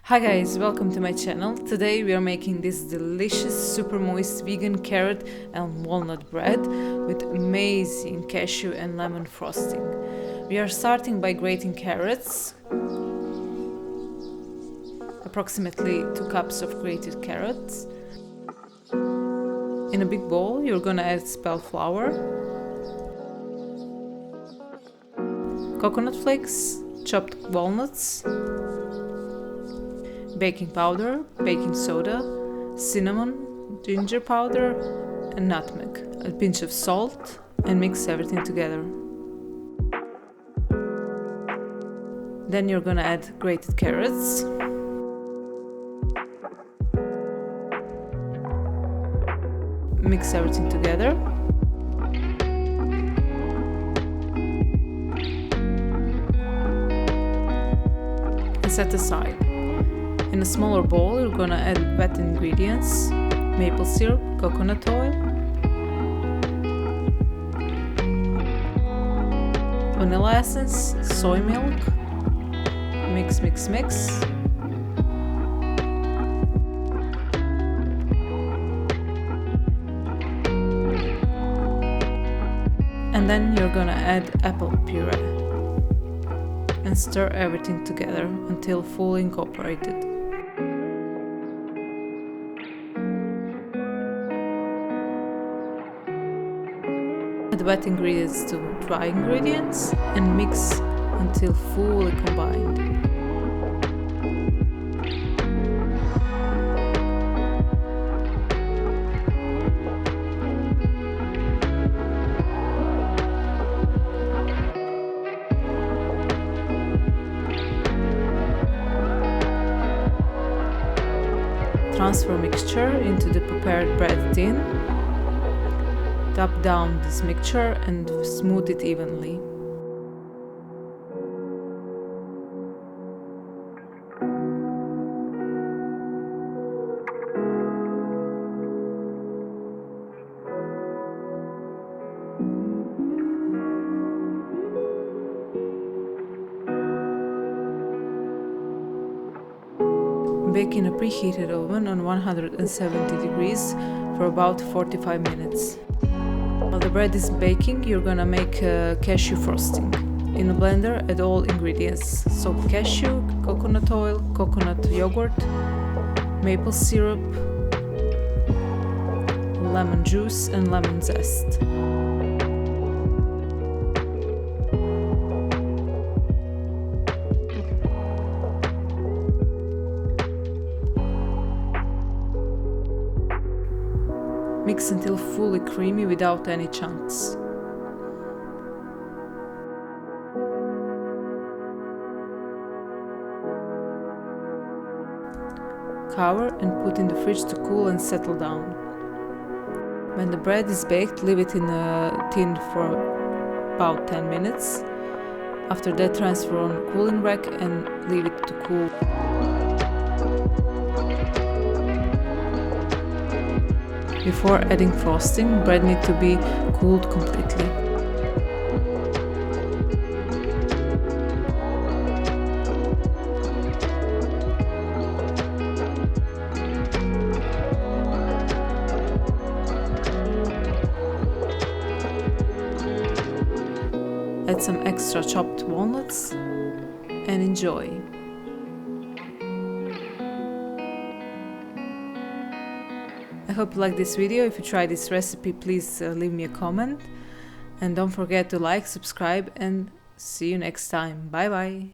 Hi guys, welcome to my channel. Today we are making this delicious super moist vegan carrot and walnut bread with amazing cashew and lemon frosting. We are starting by grating carrots, approximately 2 cups of grated carrots. In a big bowl you're gonna add spelt flour, coconut flakes, chopped walnuts, baking powder, baking soda, cinnamon, ginger powder and nutmeg, a pinch of salt, and mix everything together. Then you're gonna add grated carrots, mix everything together, and set aside. In a smaller bowl, you're gonna add wet ingredients, maple syrup, coconut oil, vanilla essence, soy milk, mix, mix, mix. And then you're gonna add apple puree and stir everything together until fully incorporated. Add wet ingredients to dry ingredients and mix until fully combined. Transfer mixture into the prepared bread tin. Tap down this mixture and smooth it evenly. Bake in a preheated oven on 170 degrees for about 45 minutes. While the bread is baking, you're gonna make cashew frosting. In a blender, add all ingredients: soaked cashew, coconut oil, coconut yogurt, maple syrup, lemon juice and lemon zest. Mix until fully creamy without any chunks. Cover and put in the fridge to cool and settle down. When the bread is baked, leave it in a tin for about 10 minutes. After that, transfer on a cooling rack and leave it to cool. Before adding frosting, bread needs to be cooled completely. Add some extra chopped walnuts and enjoy. I hope you like this video. If you try this recipe, please leave me a comment. And don't forget to like, subscribe, and see you next time. Bye bye.